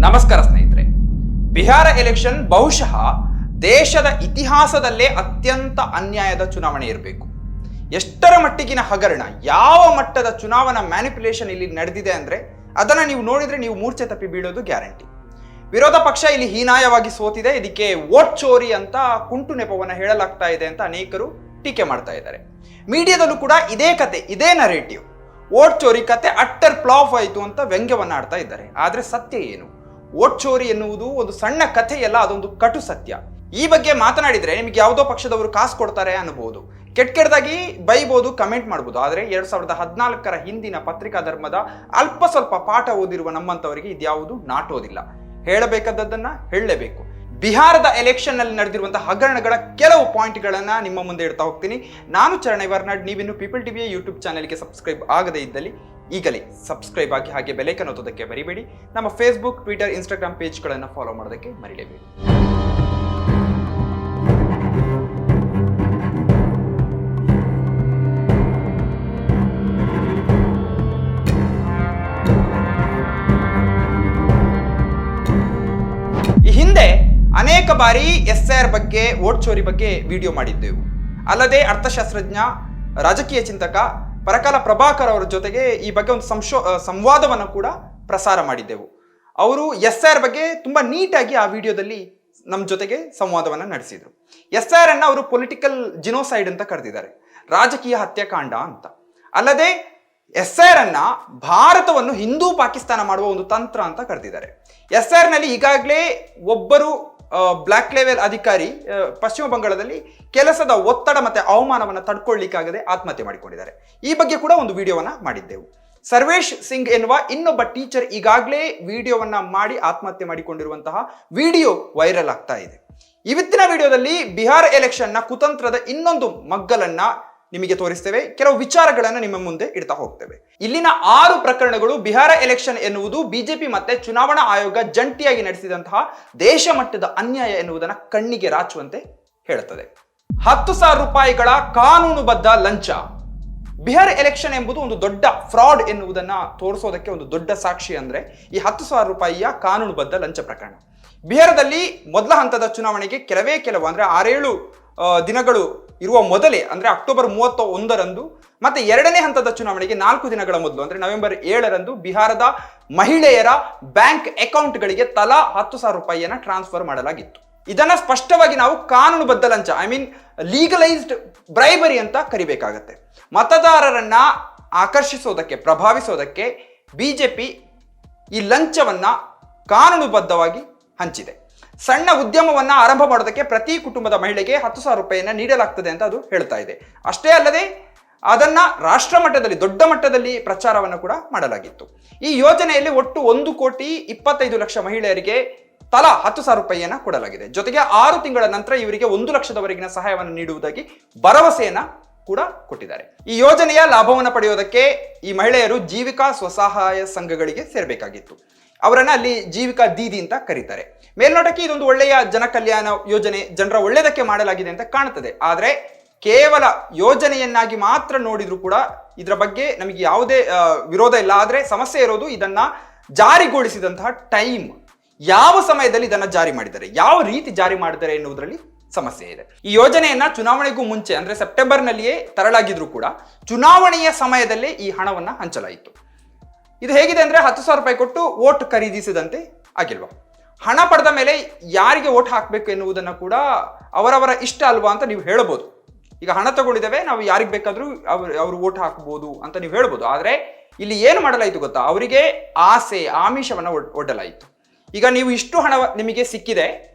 ನಮಸ್ಕಾರ ಸ್ನೇಹಿತರೆ. ಬಿಹಾರ ಎಲೆಕ್ಷನ್ ಬಹುಶಃ ದೇಶದ ಇತಿಹಾಸದಲ್ಲೇ ಅತ್ಯಂತ ಅನ್ಯಾಯದ ಚುನಾವಣೆ ಇರಬೇಕು. ಎಷ್ಟರ ಮಟ್ಟಿಗಿನ ಹಗರಣ, ಯಾವ ಮಟ್ಟದ ಚುನಾವಣಾ ಮ್ಯಾನಿಪ್ಯುಲೇಷನ್ ಇಲ್ಲಿ ನಡೆದಿದೆ ಅಂದ್ರೆ ಅದನ್ನ ನೀವು ನೋಡಿದ್ರೆ ನೀವು ಮೂರ್ಛೆ ತಪ್ಪಿ ಬೀಳೋದು ಗ್ಯಾರಂಟಿ. ವಿರೋಧ ಪಕ್ಷ ಇಲ್ಲಿ ಹೀನಾಯವಾಗಿ ಸೋತಿದೆ, ಇದಕ್ಕೆ ವೋಟ್ ಚೋರಿ ಅಂತ ಕುಂಟು ನೆಪವನ್ನ ಹೇಳಲಾಗ್ತಾ ಇದೆ ಅಂತ ಅನೇಕರು ಟೀಕೆ ಮಾಡ್ತಾ ಇದ್ದಾರೆ. ಮೀಡಿಯಾದಲ್ಲೂ ಕೂಡ ಇದೇ ಕತೆ, ಇದೇ ನರೇಟಿವ್, ವೋಟ್ ಚೋರಿ ಕತೆ ಅಟ್ಟರ್ ಫ್ಲಾಪ್ ಆಯಿತು ಅಂತ ವ್ಯಂಗ್ಯವನ್ನ ಆಡ್ತಾ ಇದ್ದಾರೆ. ಆದ್ರೆ ಸತ್ಯ ಏನು? ವೋಟ್ ಚೋರಿ ಎನ್ನುವುದು ಒಂದು ಸಣ್ಣ ಕಥೆಯಲ್ಲ, ಅದೊಂದು ಕಟು ಸತ್ಯ. ಈ ಬಗ್ಗೆ ಮಾತನಾಡಿದ್ರೆ ನಿಮಗೆ ಯಾವುದೋ ಪಕ್ಷದವರು ಕಾಸು ಕೊಡ್ತಾರೆ ಅನ್ನಬಹುದು, ಕೆಟ್ಟದಾಗಿ ಬೈಬಹುದು, ಕಮೆಂಟ್ ಮಾಡಬಹುದು. ಆದರೆ 2014ರ ಹಿಂದಿನ ಪತ್ರಿಕಾ ಧರ್ಮದ ಅಲ್ಪ ಸ್ವಲ್ಪ ಪಾಠ ಓದಿರುವ ನಮ್ಮಂತವರಿಗೆ ಇದ್ಯಾವುದು ನಾಟೋದಿಲ್ಲ. ಹೇಳಬೇಕಾದದ್ದನ್ನ ಹೇಳಲೇಬೇಕು. ಬಿಹಾರದ ಎಲೆಕ್ಷನ್ ನಲ್ಲಿ ನಡೆದಿರುವಂತಹ ಹಗರಣಗಳ ಕೆಲವು ಪಾಯಿಂಟ್ಗಳನ್ನ ನಿಮ್ಮ ಮುಂದೆ ಇಡ್ತಾ ಹೋಗ್ತೀನಿ. ನಾನು ಚರಣ್ ವರ್ನಾಡ್. ನೀವಿನ್ನು ಪೀಪಲ್ ಟಿವಿಯ ಯೂಟ್ಯೂಬ್ ಚಾನೆಲ್ಗೆ ಸಬ್ಸ್ಕ್ರೈಬ್ ಆಗದೇ ಇದ್ದಲ್ಲಿ ಈಗಲೇ ಸಬ್ಸ್ಕ್ರೈಬ್ ಆಗಿ, ಹಾಗೆ ಬೆಲೈಕನ್ ಒತ್ತೋದಕ್ಕೆ ಮರಿಬೇಡಿ. ನಮ್ಮ ಫೇಸ್ಬುಕ್, ಟ್ವಿಟರ್, ಇನ್ಸ್ಟಾಗ್ರಾಮ್ ಪೇಜ್ಗಳನ್ನು ಫಾಲೋ ಮಾಡೋದಕ್ಕೆ ಮರಿಲೇಬೇಡಿ. ಈ ಹಿಂದೆ ಅನೇಕ ಬಾರಿ SIR ಬಗ್ಗೆ, ವೋಟ್ ಚೋರಿ ಬಗ್ಗೆ ವಿಡಿಯೋ ಮಾಡಿದ್ದೆವು. ಅಲ್ಲದೆ ಅರ್ಥಶಾಸ್ತ್ರಜ್ಞ, ರಾಜಕೀಯ ಚಿಂತಕ ಪರಕಾಲ ಪ್ರಭಾಕರ್ ಅವರ ಜೊತೆಗೆ ಈ ಬಗ್ಗೆ ಒಂದು ಸಂವಾದವನ್ನು ಕೂಡ ಪ್ರಸಾರ ಮಾಡಿದ್ದೆವು. ಅವರು SIR ಬಗ್ಗೆ ತುಂಬಾ ನೀಟಾಗಿ ಆ ವಿಡಿಯೋದಲ್ಲಿ ನಮ್ಮ ಜೊತೆಗೆ ಸಂವಾದವನ್ನು ನಡೆಸಿದ್ರು. SIR ಅನ್ನ ಅವರು ಪೊಲಿಟಿಕಲ್ ಜಿನೋಸೈಡ್ ಅಂತ ಕರೆದಿದ್ದಾರೆ, ರಾಜಕೀಯ ಹತ್ಯಾಕಾಂಡ ಅಂತ. ಅಲ್ಲದೆ SIR ಅನ್ನ ಭಾರತವನ್ನು ಹಿಂದೂ ಪಾಕಿಸ್ತಾನ ಮಾಡುವ ಒಂದು ತಂತ್ರ ಅಂತ ಕರೆದಿದ್ದಾರೆ. SIR ನಲ್ಲಿ ಈಗಾಗಲೇ ಒಬ್ಬರು ಬ್ಲಾಕ್ ಲೆವೆಲ್ ಅಧಿಕಾರಿ ಪಶ್ಚಿಮ ಬಂಗಾಳದಲ್ಲಿ ಕೆಲಸದ ಒತ್ತಡ ಮತ್ತೆ ಅವಮಾನವನ್ನು ತಡ್ಕೊಳ್ಳಿಕ್ಕಾಗದೆ ಆತ್ಮಹತ್ಯೆ ಮಾಡಿಕೊಂಡಿದ್ದಾರೆ. ಈ ಬಗ್ಗೆ ಕೂಡ ಒಂದು ವಿಡಿಯೋವನ್ನ ಮಾಡಿದ್ದೆವು. ಸರ್ವೇಶ್ ಸಿಂಗ್ ಎನ್ನುವ ಇನ್ನೊಬ್ಬ ಟೀಚರ್ ಈಗಾಗಲೇ ವಿಡಿಯೋವನ್ನ ಮಾಡಿ ಆತ್ಮಹತ್ಯೆ ಮಾಡಿಕೊಂಡಿರುವಂತಹ ವಿಡಿಯೋ ವೈರಲ್ ಆಗ್ತಾ ಇದೆ. ಇವತ್ತಿನ ವಿಡಿಯೋದಲ್ಲಿ ಬಿಹಾರ ಎಲೆಕ್ಷನ್ ನ ಕುತಂತ್ರದ ಇನ್ನೊಂದು ಮಗ್ಗಲನ್ನ ನಿಮಗೆ ತೋರಿಸ್ತೇವೆ. ಕೆಲವು ವಿಚಾರಗಳನ್ನು ನಿಮ್ಮ ಮುಂದೆ ಇಡ್ತಾ ಹೋಗ್ತೇವೆ. ಇಲ್ಲಿನ 6 ಪ್ರಕರಣಗಳು ಬಿಹಾರ ಎಲೆಕ್ಷನ್ ಎನ್ನುವುದು ಬಿಜೆಪಿ ಮತ್ತೆ ಚುನಾವಣಾ ಆಯೋಗ ಜಂಟಿಯಾಗಿ ನಡೆಸಿದಂತಹ ದೇಶ ಮಟ್ಟದ ಅನ್ಯಾಯ ಎನ್ನುವುದನ್ನ ಕಣ್ಣಿಗೆ ರಾಚುವಂತೆ ಹೇಳುತ್ತದೆ. 10,000 ರೂಪಾಯಿಗಳ ಕಾನೂನುಬದ್ಧ ಲಂಚ. ಬಿಹಾರ ಎಲೆಕ್ಷನ್ ಎಂಬುದು ಒಂದು ದೊಡ್ಡ ಫ್ರಾಡ್ ಎನ್ನುವುದನ್ನ ತೋರಿಸೋದಕ್ಕೆ ಒಂದು ದೊಡ್ಡ ಸಾಕ್ಷಿ ಅಂದ್ರೆ ಈ 10,000 ರೂಪಾಯಿಯ ಕಾನೂನುಬದ್ಧ ಲಂಚ ಪ್ರಕರಣ. ಬಿಹಾರದಲ್ಲಿ ಮೊದಲ ಹಂತದ ಚುನಾವಣೆಗೆ ಕೆಲವು ಅಂದ್ರೆ 6-7 ದಿನಗಳು ಇರುವ ಮೊದಲೇ ಅಂದ್ರೆ ಅಕ್ಟೋಬರ್ 31ರಂದು ಮತ್ತೆ ಎರಡನೇ ಹಂತದ ಚುನಾವಣೆಗೆ 4 ದಿನಗಳ ಮೊದಲು ಅಂದ್ರೆ ನವೆಂಬರ್ 7ರಂದು ಬಿಹಾರದ ಮಹಿಳೆಯರ ಬ್ಯಾಂಕ್ ಅಕೌಂಟ್ಗಳಿಗೆ ತಲಾ 10,000 ರೂಪಾಯಿಯನ್ನ ಟ್ರಾನ್ಸ್ಫರ್ ಮಾಡಲಾಗಿತ್ತು. ಇದನ್ನ ಸ್ಪಷ್ಟವಾಗಿ ನಾವು ಕಾನೂನುಬದ್ಧ ಲಂಚ, ಲೀಗಲೈಸ್ಡ್ ಬ್ರೈಬರಿ ಅಂತ ಕರಿಬೇಕಾಗತ್ತೆ. ಮತದಾರರನ್ನ ಆಕರ್ಷಿಸೋದಕ್ಕೆ, ಪ್ರಭಾವಿಸೋದಕ್ಕೆ ಬಿಜೆಪಿ ಈ ಲಂಚವನ್ನ ಕಾನೂನುಬದ್ಧವಾಗಿ ಹಂಚಿದೆ. ಸಣ್ಣ ಉದ್ಯಮವನ್ನ ಆರಂಭ ಮಾಡೋದಕ್ಕೆ ಪ್ರತಿ ಕುಟುಂಬದ ಮಹಿಳೆಗೆ 10,000 ರೂಪಾಯಿಯನ್ನ ನೀಡಲಾಗ್ತದೆ ಅಂತ ಅದು ಹೇಳ್ತಾ ಇದೆ. ಅಷ್ಟೇ ಅಲ್ಲದೆ ಅದನ್ನ ರಾಷ್ಟ್ರ ಮಟ್ಟದಲ್ಲಿ, ದೊಡ್ಡ ಮಟ್ಟದಲ್ಲಿ ಪ್ರಚಾರವನ್ನು ಕೂಡ ಮಾಡಲಾಗಿತ್ತು. ಈ ಯೋಜನೆಯಲ್ಲಿ ಒಟ್ಟು 1,25,00,000 ಮಹಿಳೆಯರಿಗೆ ತಲಾ 10,000 ರೂಪಾಯಿಯನ್ನ ಕೊಡಲಾಗಿದೆ. ಜೊತೆಗೆ 6 ತಿಂಗಳ ನಂತರ ಇವರಿಗೆ 1 ಲಕ್ಷದವರೆಗಿನ ಸಹಾಯವನ್ನು ನೀಡುವುದಾಗಿ ಭರವಸೆಯನ್ನ ಕೂಡ ಕೊಟ್ಟಿದ್ದಾರೆ. ಈ ಯೋಜನೆಯ ಲಾಭವನ್ನು ಪಡೆಯೋದಕ್ಕೆ ಈ ಮಹಿಳೆಯರು ಜೀವಿಕಾ ಸ್ವಸಹಾಯ ಸಂಘಗಳಿಗೆ ಸೇರಬೇಕಾಗಿತ್ತು. ಅವರನ್ನ ಅಲ್ಲಿ ಜೀವಿಕಾ ದೀದಿ ಅಂತ ಕರೀತಾರೆ. ಮೇಲ್ನೋಟಕ್ಕೆ ಇದೊಂದು ಒಳ್ಳೆಯ ಜನಕಲ್ಯಾಣ ಯೋಜನೆ, ಜನರ ಒಳ್ಳೆಯದಕ್ಕೆ ಮಾಡಲಾಗಿದೆ ಅಂತ ಕಾಣುತ್ತದೆ. ಆದ್ರೆ ಕೇವಲ ಯೋಜನೆಯನ್ನಾಗಿ ಮಾತ್ರ ನೋಡಿದ್ರು ಕೂಡ ಇದರ ಬಗ್ಗೆ ನಮಗೆ ಯಾವುದೇ ವಿರೋಧ ಇಲ್ಲ. ಆದ್ರೆ ಸಮಸ್ಯೆ ಇರೋದು ಇದನ್ನ ಜಾರಿಗೊಳಿಸಿದಂತಹ ಟೈಮ್, ಯಾವ ಸಮಯದಲ್ಲಿ ಇದನ್ನ ಜಾರಿ ಮಾಡಿದ್ದಾರೆ, ಯಾವ ರೀತಿ ಜಾರಿ ಮಾಡಿದ್ದಾರೆ ಎನ್ನುವುದರಲ್ಲಿ ಸಮಸ್ಯೆ ಇದೆ. ಈ ಯೋಜನೆಯನ್ನ ಚುನಾವಣೆಗೂ ಮುಂಚೆ ಅಂದ್ರೆ ಸೆಪ್ಟೆಂಬರ್ನಲ್ಲಿಯೇ ತರಲಾಗಿದ್ರು ಕೂಡ ಚುನಾವಣೆಯ ಸಮಯದಲ್ಲೇ ಈ ಹಣವನ್ನ ಹಂಚಲಾಯಿತು. ಇದು ಹೇಗಿದೆ ಅಂದ್ರೆ 10,000 ರೂಪಾಯಿ ಕೊಟ್ಟು ವೋಟ್ ಖರೀದಿಸಿದಂತೆ ಆಗಿಲ್ವಾ? ಹಣ ಪಡೆದ ಮೇಲೆ ಯಾರಿಗೆ ವೋಟ್ ಹಾಕಬೇಕು ಎನ್ನುವುದನ್ನು ಕೂಡ ಅವರವರ ಇಷ್ಟ ಅಲ್ವಾ ಅಂತ ನೀವು ಹೇಳ್ಬೋದು. ಈಗ ಹಣ ತಗೊಂಡಿದ್ದೇವೆ, ನಾವು ಯಾರಿಗೆ ಬೇಕಾದ್ರೂ ಅವರು ವೋಟ್ ಹಾಕಬಹುದು ಅಂತ ನೀವು ಹೇಳ್ಬೋದು. ಆದ್ರೆ ಇಲ್ಲಿ ಏನು ಮಾಡಲಾಯಿತು ಗೊತ್ತಾ? ಅವರಿಗೆ ಆಸೆ, ಆಮಿಷವನ್ನ ಒಡ್ಡಲಾಯಿತು. ಈಗ ನೀವು ಇಷ್ಟು ಹಣ ನಿಮಗೆ ಸಿಕ್ಕಿದೆ,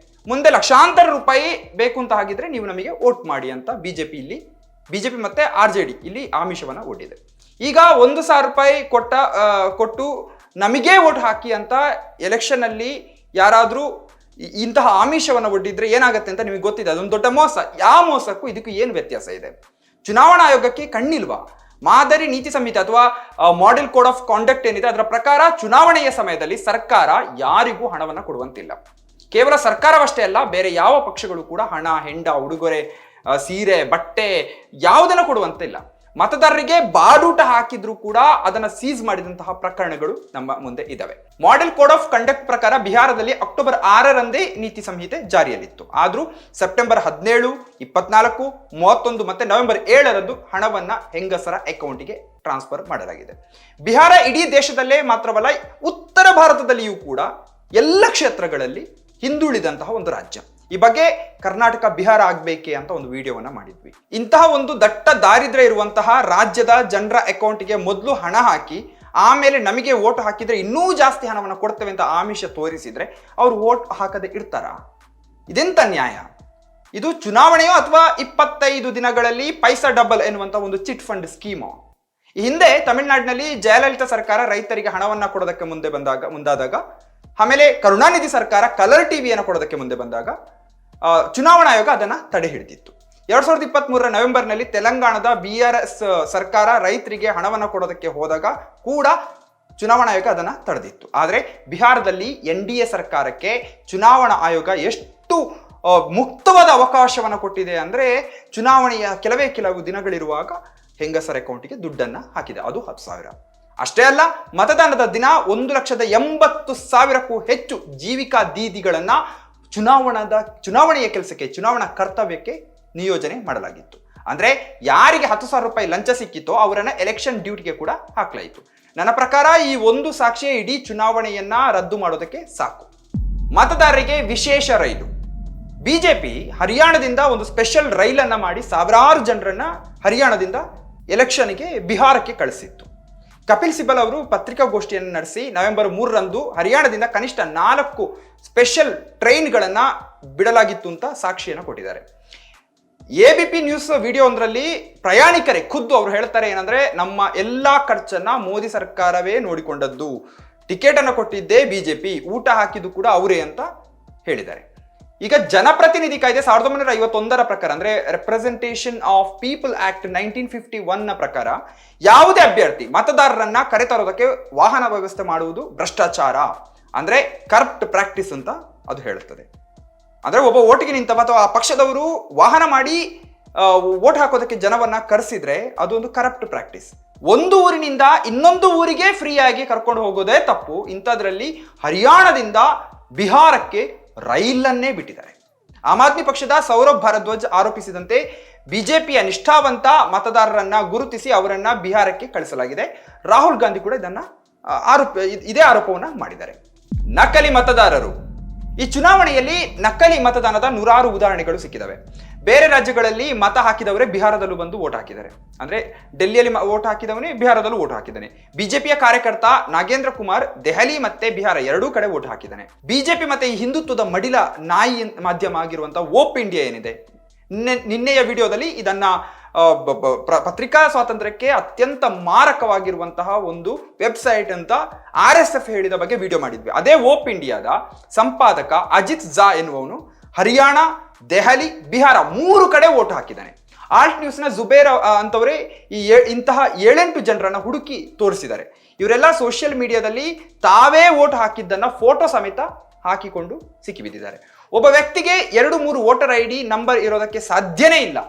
ಮುಂದೆ ಲಕ್ಷಾಂತರ ರೂಪಾಯಿ ಬೇಕು ಅಂತ ಹಾಗಿದ್ರೆ ನೀವು ನಮಗೆ ವೋಟ್ ಮಾಡಿ ಅಂತ ಬಿಜೆಪಿ ಮತ್ತೆ RJD ಇಲ್ಲಿ ಆಮಿಷವನ್ನ ಒಡ್ಡಿದೆ. ಈಗ 1,000 ರೂಪಾಯಿ ಕೊಟ್ಟು ನಮಗೇ ವೋಟ್ ಹಾಕಿ ಅಂತ ಎಲೆಕ್ಷನ್ ಅಲ್ಲಿ ಯಾರಾದ್ರೂ ಇಂತಹ ಆಮಿಷವನ್ನು ಒಡ್ಡಿದ್ರೆ ಏನಾಗುತ್ತೆ ಅಂತ ನಿಮಗೆ ಗೊತ್ತಿದೆ. ಅದೊಂದು ದೊಡ್ಡ ಮೋಸ. ಯಾವ ಮೋಸಕ್ಕೂ ಇದಕ್ಕೂ ಏನು ವ್ಯತ್ಯಾಸ ಇದೆ? ಚುನಾವಣಾ ಆಯೋಗಕ್ಕೆ ಕಣ್ಣಿಲ್ವಾ? ಮಾದರಿ ನೀತಿ ಸಂಹಿತೆ ಅಥವಾ ಮಾಡೆಲ್ ಕೋಡ್ ಆಫ್ ಕಾಂಡಕ್ಟ್ ಏನಿದೆ ಅದರ ಪ್ರಕಾರ ಚುನಾವಣೆಯ ಸಮಯದಲ್ಲಿ ಸರ್ಕಾರ ಯಾರಿಗೂ ಹಣವನ್ನ ಕೊಡುವಂತಿಲ್ಲ. ಕೇವಲ ಸರ್ಕಾರವಷ್ಟೇ ಅಲ್ಲ, ಬೇರೆ ಯಾವ ಪಕ್ಷಗಳು ಕೂಡ ಹಣ, ಹೆಂಡ, ಉಡುಗೊರೆ, ಸೀರೆ, ಬಟ್ಟೆ ಯಾವುದನ್ನು ಕೊಡುವಂತಿಲ್ಲ. ಮತದಾರರಿಗೆ ಬಾಡೂಟ ಹಾಕಿದ್ರು ಕೂಡ ಅದನ್ನ ಸೀಸ್ ಮಾಡಿದಂತಹ ಪ್ರಕರಣಗಳು ನಮ್ಮ ಮುಂದೆ ಇದಾವೆ. ಮಾಡೆಲ್ ಕೋಡ್ ಆಫ್ ಕಂಡಕ್ಟ್ ಪ್ರಕಾರ ಬಿಹಾರದಲ್ಲಿ ಅಕ್ಟೋಬರ್ 6ರಂದೇ ನೀತಿ ಸಂಹಿತೆ ಜಾರಿಯಲ್ಲಿತ್ತು. ಆದ್ರೂ ಸೆಪ್ಟೆಂಬರ್ 17, 24, 31 ಮತ್ತೆ ನವೆಂಬರ್ 7ರಂದು ಹಣವನ್ನ ಹೆಂಗಸರ ಅಕೌಂಟಿಗೆ ಟ್ರಾನ್ಸ್ಫರ್ ಮಾಡಲಾಗಿದೆ. ಬಿಹಾರ ಇಡೀ ದೇಶದಲ್ಲೇ ಮಾತ್ರವಲ್ಲ, ಉತ್ತರ ಭಾರತದಲ್ಲಿಯೂ ಕೂಡ ಎಲ್ಲ ಕ್ಷೇತ್ರಗಳಲ್ಲಿ ಹಿಂದುಳಿದಂತಹ ಒಂದು ರಾಜ್ಯ. ಈ ಬಗ್ಗೆ ಕರ್ನಾಟಕ ಬಿಹಾರ ಆಗ್ಬೇಕೆ ಅಂತ ಒಂದು ವಿಡಿಯೋವನ್ನ ಮಾಡಿದ್ವಿ. ಇಂತಹ ಒಂದು ದಟ್ಟ ದಾರಿದ್ರ್ಯ ಇರುವಂತಹ ರಾಜ್ಯದ ಜನರ ಅಕೌಂಟ್ಗೆ ಮೊದಲು ಹಣ ಹಾಕಿ ಆಮೇಲೆ ನಮಗೆ ವೋಟ್ ಹಾಕಿದ್ರೆ ಇನ್ನೂ ಜಾಸ್ತಿ ಹಣವನ್ನು ಕೊಡ್ತೇವೆ ಅಂತ ಆಮಿಷ ತೋರಿಸಿದ್ರೆ ಅವ್ರು ವೋಟ್ ಹಾಕದೆ ಇರ್ತಾರ? ಇದೆಂತ ನ್ಯಾಯ? ಇದು ಚುನಾವಣೆಯೋ ಅಥವಾ 25 ದಿನಗಳಲ್ಲಿ ಪೈಸಾ ಡಬಲ್ ಎನ್ನುವಂತ ಒಂದು ಚಿಟ್ ಫಂಡ್ ಸ್ಕೀಮು? ಈ ಹಿಂದೆ ತಮಿಳುನಾಡಿನಲ್ಲಿ ಜಯಲಲಿತಾ ಸರ್ಕಾರ ರೈತರಿಗೆ ಹಣವನ್ನ ಕೊಡೋದಕ್ಕೆ ಮುಂದಾದಾಗ, ಆಮೇಲೆ ಕರುಣಾನಿಧಿ ಸರ್ಕಾರ ಕಲರ್ ಟಿವಿಯನ್ನು ಕೊಡೋದಕ್ಕೆ ಮುಂದೆ ಬಂದಾಗ ಚುನಾವಣಾ ಆಯೋಗ ಅದನ್ನ ತಡೆ ಹಿಡಿದಿತ್ತು. 2023 ನವೆಂಬರ್ನಲ್ಲಿ ತೆಲಂಗಾಣದ BRS ಸರ್ಕಾರ ರೈತರಿಗೆ ಹಣವನ್ನು ಕೊಡೋದಕ್ಕೆ ಹೋದಾಗ ಕೂಡ ಚುನಾವಣಾ ಆಯೋಗ ಅದನ್ನ ತಡೆದಿತ್ತು. ಆದರೆ ಬಿಹಾರದಲ್ಲಿ NDA ಸರ್ಕಾರಕ್ಕೆ ಚುನಾವಣಾ ಆಯೋಗ ಎಷ್ಟು ಮುಕ್ತವಾದ ಅವಕಾಶವನ್ನು ಕೊಟ್ಟಿದೆ ಅಂದ್ರೆ, ಚುನಾವಣೆಯ ಕೆಲವು ದಿನಗಳಿರುವಾಗ ಹೆಂಗಸರ ಅಕೌಂಟಿಗೆ ದುಡ್ಡನ್ನ ಹಾಕಿದೆ, ಅದು 10,000. ಅಷ್ಟೇ ಅಲ್ಲ, ಮತದಾನದ ದಿನ 1,80,000ಕ್ಕೂ ಹೆಚ್ಚು ಜೀವಿಕಾ ದೀದಿಗಳನ್ನ ಚುನಾವಣೆಯ ಕೆಲಸಕ್ಕೆ, ಚುನಾವಣಾ ಕರ್ತವ್ಯಕ್ಕೆ ನಿಯೋಜನೆ ಮಾಡಲಾಗಿತ್ತು. ಅಂದ್ರೆ ಯಾರಿಗೆ 10,000 ರೂಪಾಯಿ ಲಂಚ ಸಿಕ್ಕಿತ್ತೋ ಅವರನ್ನ ಎಲೆಕ್ಷನ್ ಡ್ಯೂಟಿಗೆ ಕೂಡ ಹಾಕಲಾಯಿತು. ನನ್ನ ಪ್ರಕಾರ ಈ ಒಂದು ಸಾಕ್ಷಿಯೇ ಇಡೀ ಚುನಾವಣೆಯನ್ನ ರದ್ದು ಮಾಡೋದಕ್ಕೆ ಸಾಕು. ಮತದಾರರಿಗೆ ವಿಶೇಷ ರೈಲು. ಬಿಜೆಪಿ ಹರಿಯಾಣದಿಂದ ಒಂದು ಸ್ಪೆಷಲ್ ರೈಲನ್ನ ಮಾಡಿ ಸಾವಿರಾರು ಜನರನ್ನ ಹರಿಯಾಣದಿಂದ ಎಲೆಕ್ಷನ್ಗೆ ಬಿಹಾರಕ್ಕೆ ಕಳಿಸಿತ್ತು. ಕಪಿಲ್ ಸಿಬಲ್ ಅವರು ಪತ್ರಿಕಾಗೋಷ್ಠಿಯನ್ನು ನಡೆಸಿ ನವೆಂಬರ್ 3ರಂದು ಹರಿಯಾಣದಿಂದ ಕನಿಷ್ಠ 4 ಸ್ಪೆಷಲ್ ಟ್ರೈನ್ಗಳನ್ನ ಬಿಡಲಾಗಿತ್ತು ಅಂತ ಸಾಕ್ಷಿಯನ್ನು ಕೊಟ್ಟಿದ್ದಾರೆ. ABP ನ್ಯೂಸ್ ವಿಡಿಯೋ ಒಂದರಲ್ಲಿ ಪ್ರಯಾಣಿಕರೇ ಖುದ್ದು ಅವರು ಹೇಳ್ತಾರೆ ಏನಂದ್ರೆ, ನಮ್ಮ ಎಲ್ಲಾ ಖರ್ಚನ್ನ ಮೋದಿ ಸರ್ಕಾರವೇ ನೋಡಿಕೊಂಡದ್ದು, ಟಿಕೆಟ್ ಅನ್ನು ಕೊಟ್ಟಿದ್ದೇ ಬಿಜೆಪಿ, ಊಟ ಹಾಕಿದ್ದು ಕೂಡ ಅವರೇ ಅಂತ ಹೇಳಿದ್ದಾರೆ. ಈಗ ಜನಪ್ರತಿನಿಧಿ ಕಾಯ್ದೆ 1951ರ ಪ್ರಕಾರ, ಅಂದ್ರೆ ರೆಪ್ರೆಸೆಂಟೇಷನ್ ಆಫ್ ಪೀಪಲ್ ಆಕ್ಟ್ 1951ನ ಪ್ರಕಾರ ಯಾವುದೇ ಅಭ್ಯರ್ಥಿ ಮತದಾರರನ್ನ ಕರೆತರೋದಕ್ಕೆ ವಾಹನ ವ್ಯವಸ್ಥೆ ಮಾಡುವುದು ಭ್ರಷ್ಟಾಚಾರ, ಅಂದ್ರೆ ಕರಪ್ಟ್ ಪ್ರಾಕ್ಟೀಸ್ ಅಂತ ಅದು ಹೇಳುತ್ತದೆ. ಅಂದ್ರೆ ಒಬ್ಬ ಓಟಿಗೆ ನಿಂತ ಅಥವಾ ಆ ಪಕ್ಷದವರು ವಾಹನ ಮಾಡಿ ವೋಟ್ ಹಾಕೋದಕ್ಕೆ ಜನವನ್ನ ಕರೆಸಿದ್ರೆ ಅದು ಒಂದು ಕರಪ್ಟ್ ಪ್ರಾಕ್ಟೀಸ್. ಒಂದು ಊರಿನಿಂದ ಇನ್ನೊಂದು ಊರಿಗೆ ಫ್ರೀಯಾಗಿ ಕರ್ಕೊಂಡು ಹೋಗೋದೇ ತಪ್ಪು. ಇಂಥದ್ರಲ್ಲಿ ಹರಿಯಾಣದಿಂದ ಬಿಹಾರಕ್ಕೆ ರೈಲನ್ನೇ ಬಿಟ್ಟಿದ್ದಾರೆ. ಆಮ್ ಆದ್ಮಿ ಪಕ್ಷದ ಸೌರಭ್ ಭಾರದ್ವಾಜ್ ಆರೋಪಿಸಿದಂತೆ ಬಿಜೆಪಿಯ ನಿಷ್ಠಾವಂತ ಮತದಾರರನ್ನ ಗುರುತಿಸಿ ಅವರನ್ನ ಬಿಹಾರಕ್ಕೆ ಕಳಿಸಲಾಗಿದೆ. ರಾಹುಲ್ ಗಾಂಧಿ ಕೂಡ ಇದೇ ಆರೋಪವನ್ನ ಮಾಡಿದ್ದಾರೆ. ನಕಲಿ ಮತದಾರರು. ಈ ಚುನಾವಣೆಯಲ್ಲಿ ನಕಲಿ ಮತದಾನದ 100 ಉದಾಹರಣೆಗಳು ಸಿಕ್ಕಿದಾವೆ. ಬೇರೆ ರಾಜ್ಯಗಳಲ್ಲಿ ಮತ ಹಾಕಿದವರೇ ಬಿಹಾರದಲ್ಲೂ ಬಂದು ವೋಟ್ ಹಾಕಿದ್ದಾರೆ. ಅಂದ್ರೆ ಡೆಲ್ಲಿಯಲ್ಲಿ ವೋಟ್ ಹಾಕಿದವನೇ ಬಿಹಾರದಲ್ಲೂ ವೋಟ್ ಹಾಕಿದ್ದಾನೆ. ಬಿಜೆಪಿಯ ಕಾರ್ಯಕರ್ತ ನಾಗೇಂದ್ರ ಕುಮಾರ್ ದೆಹಲಿ ಮತ್ತೆ ಬಿಹಾರ ಎರಡೂ ಕಡೆ ವೋಟ್ ಹಾಕಿದ್ದಾನೆ. ಬಿಜೆಪಿ ಮತ್ತೆ ಈ ಹಿಂದುತ್ವದ ಮಡಿಲ ನಾಯಿ ಮಾಧ್ಯಮ ಆಗಿರುವಂತಹ ಓಪ್ ಇಂಡಿಯಾ ಏನಿದೆ, ನಿನ್ನೆಯ ವಿಡಿಯೋದಲ್ಲಿ ಇದನ್ನ ಪತ್ರಿಕಾ ಸ್ವಾತಂತ್ರ್ಯಕ್ಕೆ ಅತ್ಯಂತ ಮಾರಕವಾಗಿರುವಂತಹ ಒಂದು ವೆಬ್ಸೈಟ್ ಅಂತ RSF ಹೇಳಿದ ಬಗ್ಗೆ ವಿಡಿಯೋ ಮಾಡಿದ್ವಿ. ಅದೇ ಓಪ್ ಇಂಡಿಯಾದ ಸಂಪಾದಕ ಅಜಿತ್ ಝಾ ಎನ್ನುವವನು ಹರಿಯಾಣ, ದೆಹಲಿ, ಬಿಹಾರ 3 ಕಡೆ ವೋಟ್ ಹಾಕಿದ್ದಾನೆ. ಆಲ್ಟ್ ನ್ಯೂಸ್ನ ಜುಬೇರ್ ಅಂತವರೇ ಇಂತಹ 7-8 ಜನರನ್ನ ಹುಡುಕಿ ತೋರಿಸಿದ್ದಾರೆ. ಇವರೆಲ್ಲ ಸೋಷಿಯಲ್ ಮೀಡಿಯಾದಲ್ಲಿ ತಾವೇ ವೋಟ್ ಹಾಕಿದ್ದನ್ನ ಫೋಟೋ ಸಮೇತ ಹಾಕಿಕೊಂಡು ಸಿಕ್ಕಿಬಿದ್ದಿದ್ದಾರೆ. ಒಬ್ಬ ವ್ಯಕ್ತಿಗೆ 2-3 ವೋಟರ್ ID ನಂಬರ್ ಇರೋದಕ್ಕೆ ಸಾಧ್ಯನೇ ಇಲ್ಲ.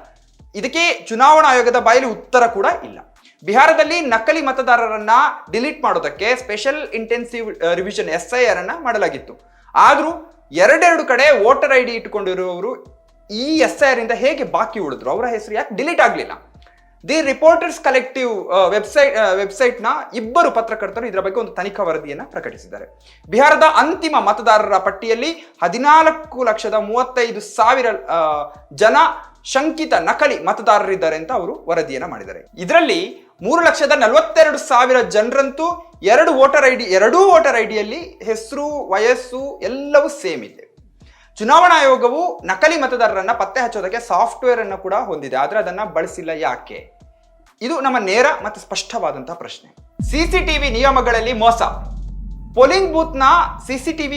ಇದಕ್ಕೆ ಚುನಾವಣಾ ಆಯೋಗದ ಬಾಯಲ್ಲಿ ಉತ್ತರ ಕೂಡ ಇಲ್ಲ. ಬಿಹಾರದಲ್ಲಿ ನಕಲಿ ಮತದಾರರನ್ನ ಡಿಲೀಟ್ ಮಾಡೋದಕ್ಕೆ ಸ್ಪೆಷಲ್ ಇಂಟೆನ್ಸಿವ್ ರಿವಿಷನ್ SIR ಅನ್ನ ಮಾಡಲಾಗಿತ್ತು. ಆದ್ರೂ 2 ಕಡೆ ವೋಟರ್ ID ಇಟ್ಟುಕೊಂಡಿರುವವರು ಈ SIR ಇಂದ ಹೇಗೆ ಬಾಕಿ ಉಳಿದ್ರು? ಅವರ ಹೆಸರು ಯಾಕೆ ಡಿಲೀಟ್ ಆಗಲಿಲ್ಲ? ದಿ ರಿಪೋರ್ಟರ್ಸ್ ಕಲೆಕ್ಟಿವ್ ವೆಬ್ಸೈಟ್ನ 2 ಪತ್ರಕರ್ತರು ಇದರ ಬಗ್ಗೆ ಒಂದು ತನಿಖಾ ವರದಿಯನ್ನು ಪ್ರಕಟಿಸಿದ್ದಾರೆ. ಬಿಹಾರದ ಅಂತಿಮ ಮತದಾರರ ಪಟ್ಟಿಯಲ್ಲಿ 14,35,000 ಜನ ಶಂಕಿತ ನಕಲಿ ಮತದಾರರಿದ್ದಾರೆ ಅಂತ ಅವರು ವರದಿಯನ್ನು ಮಾಡಿದ್ದಾರೆ. ಇದರಲ್ಲಿ 3,42,000 ಜನರಂತೂ ಎರಡೂ ವೋಟರ್ ಐಡಿಯಲ್ಲಿ ಹೆಸರು, ವಯಸ್ಸು ಎಲ್ಲವೂ ಸೇಮ್ ಇದೆ. ಚುನಾವಣಾ ಆಯೋಗವು ನಕಲಿ ಮತದಾರರನ್ನ ಪತ್ತೆ ಹಚ್ಚೋದಕ್ಕೆ ಸಾಫ್ಟ್ವೇರ್ ಅನ್ನು ಕೂಡ ಹೊಂದಿದೆ, ಆದ್ರೆ ಅದನ್ನ ಬಳಸಿಲ್ಲ. ಯಾಕೆ? ಇದು ನಮ್ಮ ನೇರ ಮತ್ತು ಸ್ಪಷ್ಟವಾದಂತಹ ಪ್ರಶ್ನೆ. CCTV ನಿಯಮಗಳಲ್ಲಿ ಮೋಸ. ಪೋಲಿಂಗ್ ಬೂತ್ ನ CCTV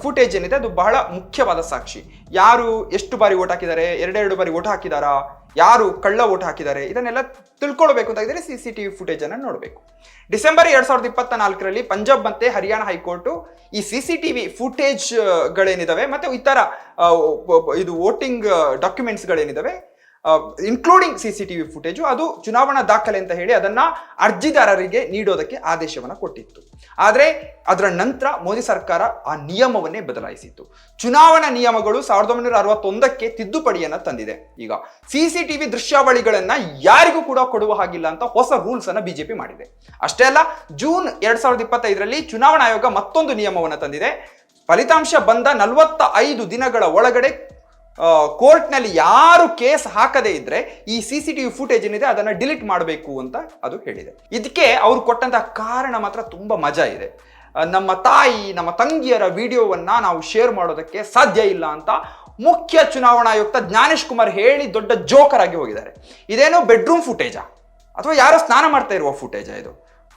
ಫುಟೇಜ್ ಏನಿದೆ ಅದು ಬಹಳ ಮುಖ್ಯವಾದ ಸಾಕ್ಷಿ. ಯಾರು ಎಷ್ಟು ಬಾರಿ ವೋಟ್ ಹಾಕಿದ್ದಾರೆ, 2 ಬಾರಿ ವೋಟ್ ಹಾಕಿದಾರಾ, ಯಾರು ಕಳ್ಳ ವೋಟ್ ಹಾಕಿದ್ದಾರೆ, ಇದನ್ನೆಲ್ಲ ತಿಳ್ಕೊಳ್ಬೇಕು ಅಂತ ಇದ್ರೆ CCTV ಫುಟೇಜ್ ಅನ್ನು ನೋಡಬೇಕು. ಡಿಸೆಂಬರ್ 2024ರಲ್ಲಿ ಪಂಜಾಬ್ ಮತ್ತೆ ಹರಿಯಾಣ ಹೈಕೋರ್ಟ್ ಈ CCTV ಫುಟೇಜ್ ಗಳೇನಿದಾವೆ ಮತ್ತೆ ಇತರ ಇದು ವೋಟಿಂಗ್ ಡಾಕ್ಯುಮೆಂಟ್ಸ್ ಗಳೇನಿದಾವೆ ಇನ್ಕ್ಲೂಡಿಂಗ್ CCTV ಫುಟೇಜು, ಅದು ಚುನಾವಣಾ ದಾಖಲೆ ಅಂತ ಹೇಳಿ ಅದನ್ನ ಅರ್ಜಿದಾರರಿಗೆ ನೀಡೋದಕ್ಕೆ ಆದೇಶವನ್ನು ಕೊಟ್ಟಿತ್ತು. ಆದರೆ ಅದರ ನಂತರ ಮೋದಿ ಸರ್ಕಾರ ಆ ನಿಯಮವನ್ನೇ ಬದಲಾಯಿಸಿತ್ತು. ಚುನಾವಣಾ ನಿಯಮಗಳು 1961ಕ್ಕೆ ತಿದ್ದುಪಡಿಯನ್ನ ತಂದಿದೆ. ಈಗ CCTV ದೃಶ್ಯಾವಳಿಗಳನ್ನ ಯಾರಿಗೂ ಕೂಡ ಕೊಡುವ ಹಾಗಿಲ್ಲ ಅಂತ ಹೊಸ ರೂಲ್ಸ್ ಅನ್ನ ಬಿಜೆಪಿ ಮಾಡಿದೆ. ಅಷ್ಟೇ ಅಲ್ಲ, ಜೂನ್ 2025ರಲ್ಲಿ ಚುನಾವಣಾ ಆಯೋಗ ಮತ್ತೊಂದು ನಿಯಮವನ್ನು ತಂದಿದೆ. ಫಲಿತಾಂಶ ಬಂದ 45 ದಿನಗಳ ಒಳಗಡೆ ಕೋರ್ಟ್ನಲ್ಲಿ ಯಾರು ಕೇಸ್ ಹಾಕದೇ ಇದ್ರೆ ಈ CCTV ಫುಟೇಜ್ ಏನಿದೆ ಅದನ್ನ ಡಿಲೀಟ್ ಮಾಡಬೇಕು ಅಂತ ಅದು ಹೇಳಿದೆ. ಇದಕ್ಕೆ ಅವ್ರು ಕೊಟ್ಟಂತಹ ಕಾರಣ ಮಾತ್ರ ತುಂಬಾ ಮಜಾ ಇದೆ. ನಮ್ಮ ತಾಯಿ, ನಮ್ಮ ತಂಗಿಯರ ವಿಡಿಯೋವನ್ನ ನಾವು ಶೇರ್ ಮಾಡೋದಕ್ಕೆ ಸಾಧ್ಯ ಇಲ್ಲ ಅಂತ ಮುಖ್ಯ ಚುನಾವಣಾ ಆಯುಕ್ತ ಜ್ಞಾನೇಶ್ ಕುಮಾರ್ ಹೇಳಿ ದೊಡ್ಡ ಜೋಕರ್ ಆಗಿ ಹೋಗಿದ್ದಾರೆ. ಇದೇನೋ ಬೆಡ್ರೂಮ್ ಫುಟೇಜಾ ಅಥವಾ ಯಾರೋ ಸ್ನಾನ ಮಾಡ್ತಾ ಇರುವ ಫುಟೇಜಾ?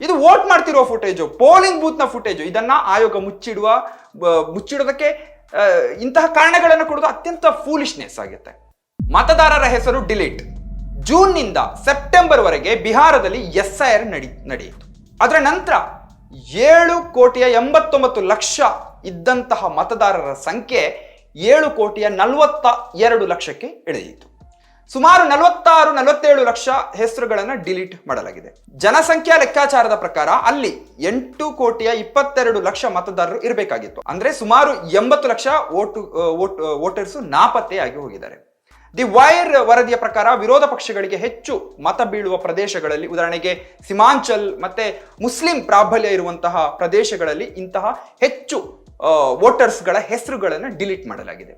ಇದು ವೋಟ್ ಮಾಡ್ತಿರುವ ಫುಟೇಜು, ಪೋಲಿಂಗ್ ಬೂತ್ ನ ಫುಟೇಜು. ಇದನ್ನ ಆಯೋಗ ಮುಚ್ಚಿಡೋದಕ್ಕೆ ಇಂತಹ ಕಾರಣಗಳನ್ನು ಕೊಡೋದು ಅತ್ಯಂತ ಫೂಲಿಶ್ನೆಸ್ ಆಗುತ್ತೆ. ಮತದಾರರ ಹೆಸರು ಡಿಲೀಟ್. ಜೂನ್ನಿಂದ ಸೆಪ್ಟೆಂಬರ್ ವರೆಗೆ ಬಿಹಾರದಲ್ಲಿ SIR ನಡೆಯಿತು. ಅದರ ನಂತರ 7,89,00,000 ಇದ್ದಂತಹ ಮತದಾರರ ಸಂಖ್ಯೆ 7,42,00,000ಕ್ಕೆ ಇಳಿಯಿತು. ಸುಮಾರು 46-47 ಲಕ್ಷ ಹೆಸರುಗಳನ್ನು ಡಿಲೀಟ್ ಮಾಡಲಾಗಿದೆ. ಜನಸಂಖ್ಯಾ ಲೆಕ್ಕಾಚಾರದ ಪ್ರಕಾರ ಅಲ್ಲಿ 8,22,00,000 ಮತದಾರರು ಇರಬೇಕಾಗಿತ್ತು. ಅಂದ್ರೆ ಸುಮಾರು 80 ಲಕ್ಷ ವೋಟರ್ಸ್ ನಾಪತ್ತೆಯಾಗಿ ಹೋಗಿದ್ದಾರೆ. ದಿ ವೈರ್ ವರದಿಯ ಪ್ರಕಾರ ವಿರೋಧ ಪಕ್ಷಗಳಿಗೆ ಹೆಚ್ಚು ಮತ ಬೀಳುವ ಪ್ರದೇಶಗಳಲ್ಲಿ, ಉದಾಹರಣೆಗೆ ಸೀಮಾಂಚಲ್ ಮತ್ತೆ ಮುಸ್ಲಿಂ ಪ್ರಾಬಲ್ಯ ಇರುವಂತಹ ಪ್ರದೇಶಗಳಲ್ಲಿ ಇಂತಹ ಹೆಚ್ಚು ವೋಟರ್ಸ್ಗಳ ಹೆಸರುಗಳನ್ನು ಡಿಲೀಟ್ ಮಾಡಲಾಗಿದೆ.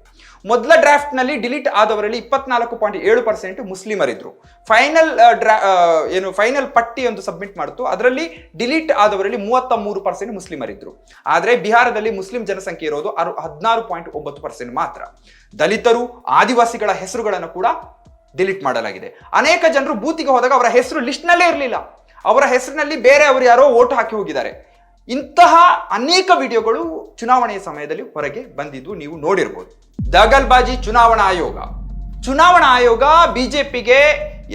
ಮೊದಲ ಡ್ರಾಫ್ಟ್ ನಲ್ಲಿ ಡಿಲೀಟ್ ಆದವರಲ್ಲಿ 24.7% ಮುಸ್ಲಿಮರಿದ್ರು. ಫೈನಲ್ ಪಟ್ಟಿ ಒಂದು ಸಬ್ಮಿಟ್ ಮಾಡಿತು, ಅದರಲ್ಲಿ ಡಿಲೀಟ್ ಆದವರಲ್ಲಿ 33% ಮುಸ್ಲಿಮರಿದ್ರು. ಆದರೆ ಬಿಹಾರದಲ್ಲಿ ಮುಸ್ಲಿಂ ಜನಸಂಖ್ಯೆ ಇರೋದು 16.9% ಮಾತ್ರ. ದಲಿತರು, ಆದಿವಾಸಿಗಳ ಹೆಸರುಗಳನ್ನು ಕೂಡ ಡಿಲೀಟ್ ಮಾಡಲಾಗಿದೆ. ಅನೇಕ ಜನರು ಬೂತಿಗೆ ಹೋದಾಗ ಅವರ ಹೆಸರು ಲಿಸ್ಟ್ ನಲ್ಲೇ ಇರಲಿಲ್ಲ, ಅವರ ಹೆಸರಿನಲ್ಲಿ ಬೇರೆ ಅವರು ಯಾರೋ ವೋಟ್ ಹಾಕಿ ಹೋಗಿದ್ದಾರೆ. ಇಂತಹ ಅನೇಕ ವಿಡಿಯೋಗಳು ಚುನಾವಣೆಯ ಸಮಯದಲ್ಲಿ ಹೊರಗೆ ಬಂದಿದ್ದು ನೀವು ನೋಡಿರ್ಬೋದು. ದಗಲ್ಬಾಜಿ ಚುನಾವಣಾ ಆಯೋಗ ಬಿಜೆಪಿಗೆ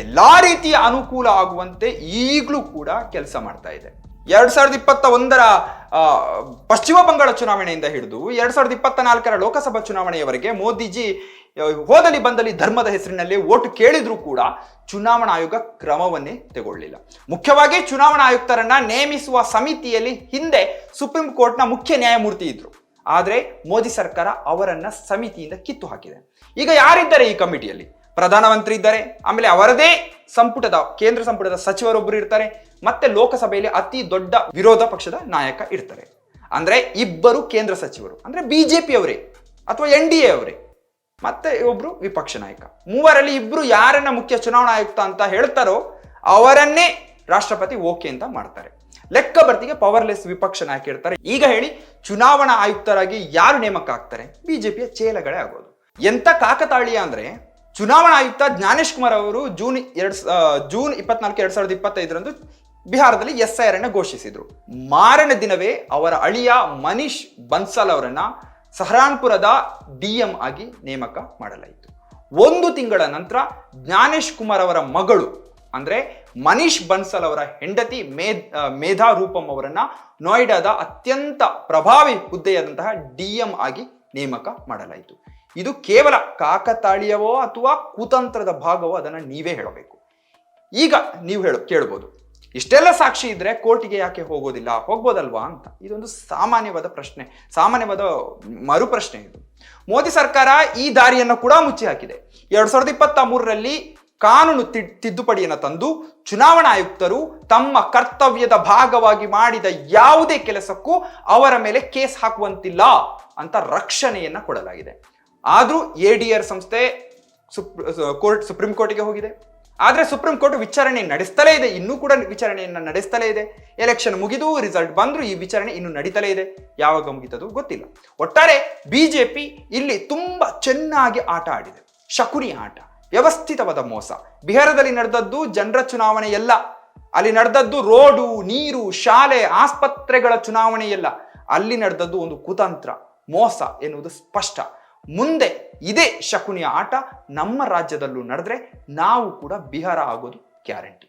ಎಲ್ಲಾ ರೀತಿಯ ಅನುಕೂಲ ಆಗುವಂತೆ ಈಗಲೂ ಕೂಡ ಕೆಲಸ ಮಾಡ್ತಾ ಇದೆ. 2021ರ ಪಶ್ಚಿಮ ಬಂಗಾಳ ಚುನಾವಣೆಯಿಂದ ಹಿಡಿದು 2024ರ ಲೋಕಸಭಾ ಚುನಾವಣೆಯವರೆಗೆ ಮೋದಿಜಿ ಹೋದಲ್ಲಿ ಬಂದಲ್ಲಿ ಧರ್ಮದ ಹೆಸರಿನಲ್ಲಿ ವೋಟ್ ಕೇಳಿದ್ರು ಕೂಡ ಚುನಾವಣಾ ಆಯೋಗ ಕ್ರಮವನ್ನೇ ತಗೊಳ್ಳಿಲ್ಲ. ಮುಖ್ಯವಾಗಿ ಚುನಾವಣಾ ಆಯುಕ್ತರನ್ನ ನೇಮಿಸುವ ಸಮಿತಿಯಲ್ಲಿ ಹಿಂದೆ ಸುಪ್ರೀಂ ಕೋರ್ಟ್ನ ಮುಖ್ಯ ನ್ಯಾಯಮೂರ್ತಿ ಇದ್ರು. ಆದ್ರೆ ಮೋದಿ ಸರ್ಕಾರ ಅವರನ್ನ ಸಮಿತಿಯಿಂದ ಕಿತ್ತು ಹಾಕಿದೆ. ಈಗ ಯಾರಿದ್ದಾರೆ ಈ ಕಮಿಟಿಯಲ್ಲಿ? ಪ್ರಧಾನಮಂತ್ರಿ ಇದ್ದಾರೆ, ಆಮೇಲೆ ಅವರದೇ ಕೇಂದ್ರ ಸಂಪುಟದ ಸಚಿವರೊಬ್ಬರು ಇರ್ತಾರೆ, ಮತ್ತೆ ಲೋಕಸಭೆಯಲ್ಲಿ ಅತಿ ದೊಡ್ಡ ವಿರೋಧ ಪಕ್ಷದ ನಾಯಕ ಇರ್ತಾರೆ. ಅಂದ್ರೆ ಇಬ್ಬರು ಕೇಂದ್ರ ಸಚಿವರು, ಅಂದ್ರೆ ಬಿಜೆಪಿ ಅವರೇ ಅಥವಾ NDA ಅವರೇ, ಮತ್ತೆ ಒಬ್ರು ವಿಪಕ್ಷ ನಾಯಕ. ಮೂವರಲ್ಲಿ ಇಬ್ರು ಯಾರನ್ನ ಮುಖ್ಯ ಚುನಾವಣಾ ಆಯುಕ್ತ ಅಂತ ಹೇಳ್ತಾರೋ ಅವರನ್ನೇ ರಾಷ್ಟ್ರಪತಿ ಓಕೆ ಅಂತ ಮಾಡ್ತಾರೆ. ಲೆಕ್ಕ ಬರ್ತಿಗೆ ಪವರ್ಲೆಸ್ ವಿಪಕ್ಷ ನಾಯಕ ಇರ್ತಾರೆ. ಈಗ ಹೇಳಿ, ಚುನಾವಣಾ ಆಯುಕ್ತರಾಗಿ ಯಾರು ನೇಮಕ ಆಗ್ತಾರೆ? ಬಿಜೆಪಿಯ ಚೇಲಗಳೇ ಆಗೋದು. ಎಂತ ಕಾಕತಾಳೀಯ ಅಂದ್ರೆ, ಚುನಾವಣಾ ಆಯುಕ್ತ ಜ್ಞಾನೇಶ್ ಕುಮಾರ್ ಅವರು ಜೂನ್ 24, 2025ರಂದು ಬಿಹಾರದಲ್ಲಿ SIR ಅನ್ನು ಘೋಷಿಸಿದ್ರು. ಮಾರನೇ ದಿನವೇ ಅವರ ಅಳಿಯ ಮನೀಶ್ ಬನ್ಸಲ್ ಅವರನ್ನ ಸಹರಾನ್ಪುರದ DM ಆಗಿ ನೇಮಕ ಮಾಡಲಾಯಿತು. 1 ತಿಂಗಳ ನಂತರ ಜ್ಞಾನೇಶ್ ಕುಮಾರ್ ಅವರ ಮಗಳು ಅಂದ್ರೆ ಮನೀಶ್ ಬನ್ಸಲ್ ಅವರ ಹೆಂಡತಿ ಮೇಧಾ ರೂಪಂ ಅವರನ್ನ ನೋಯ್ಡಾದ ಅತ್ಯಂತ ಪ್ರಭಾವಿ ಹುದ್ದೆಯಾದಂತಹ DM ಆಗಿ ನೇಮಕ ಮಾಡಲಾಯಿತು. ಇದು ಕೇವಲ ಕಾಕತಾಳೀಯವೋ ಅಥವಾ ಕುತಂತ್ರದ ಭಾಗವೋ ಅದನ್ನ ನೀವೇ ಹೇಳಬೇಕು. ಈಗ ನೀವು ಕೇಳಬಹುದು, ಇಷ್ಟೆಲ್ಲ ಸಾಕ್ಷಿ ಇದ್ರೆ ಕೋರ್ಟಿಗೆ ಯಾಕೆ ಹೋಗ್ಬೋದಲ್ವಾ ಅಂತ. ಇದೊಂದು ಸಾಮಾನ್ಯವಾದ ಮರುಪ್ರಶ್ನೆ ಇದು. ಮೋದಿ ಸರ್ಕಾರ ಈ ದಾರಿಯನ್ನು ಕೂಡ ಮುಚ್ಚಿ ಹಾಕಿದೆ. 2023ರಲ್ಲಿ ಕಾನೂನು ತಿದ್ದುಪಡಿಯನ್ನು ತಂದು ಚುನಾವಣಾ ಆಯುಕ್ತರು ತಮ್ಮ ಕರ್ತವ್ಯದ ಭಾಗವಾಗಿ ಮಾಡಿದ ಯಾವುದೇ ಕೆಲಸಕ್ಕೂ ಅವರ ಮೇಲೆ ಕೇಸ್ ಹಾಕುವಂತಿಲ್ಲ ಅಂತ ರಕ್ಷಣೆಯನ್ನ ಕೊಡಲಾಗಿದೆ. ಆದ್ರೂ ADR ಸಂಸ್ಥೆ ಸುಪ್ರೀಂ ಕೋರ್ಟ್ಗೆ ಹೋಗಿದೆ. ಆದ್ರೆ ಸುಪ್ರೀಂ ಕೋರ್ಟ್ ವಿಚಾರಣೆ ನಡೆಸ್ತಲೇ ಇದೆ, ಇನ್ನೂ ಕೂಡ ವಿಚಾರಣೆಯನ್ನ ನಡೆಸ್ತಲೇ ಇದೆ. ಎಲೆಕ್ಷನ್ ಮುಗಿದು ರಿಸಲ್ಟ್ ಬಂದ್ರು ಈ ವಿಚಾರಣೆ ಇನ್ನು ನಡೀತಲೇ ಇದೆ. ಯಾವಾಗ ಮುಗಿತದು ಗೊತ್ತಿಲ್ಲ. ಒಟ್ಟಾರೆ ಬಿಜೆಪಿ ಇಲ್ಲಿ ತುಂಬಾ ಚೆನ್ನಾಗಿ ಆಟ ಆಡಿದೆ. ಶಕುನಿ ಆಟ, ವ್ಯವಸ್ಥಿತವಾದ ಮೋಸ. ಬಿಹಾರದಲ್ಲಿ ನಡೆದದ್ದು ಜನರ ಚುನಾವಣೆ ಎಲ್ಲ, ಅಲ್ಲಿ ನಡೆದದ್ದು ರೋಡು, ನೀರು, ಶಾಲೆ, ಆಸ್ಪತ್ರೆಗಳ ಚುನಾವಣೆ ಎಲ್ಲ. ಅಲ್ಲಿ ನಡೆದದ್ದು ಒಂದು ಕುತಂತ್ರ, ಮೋಸ ಎನ್ನುವುದು ಸ್ಪಷ್ಟ. ಮುಂದೆ ಇದೇ ಶಕುನಿಯ ಆಟ ನಮ್ಮ ರಾಜ್ಯದಲ್ಲೂ ನಡೆದ್ರೆ ನಾವು ಕೂಡ ಬಿಹಾರ ಆಗೋದು ಗ್ಯಾರಂಟಿ.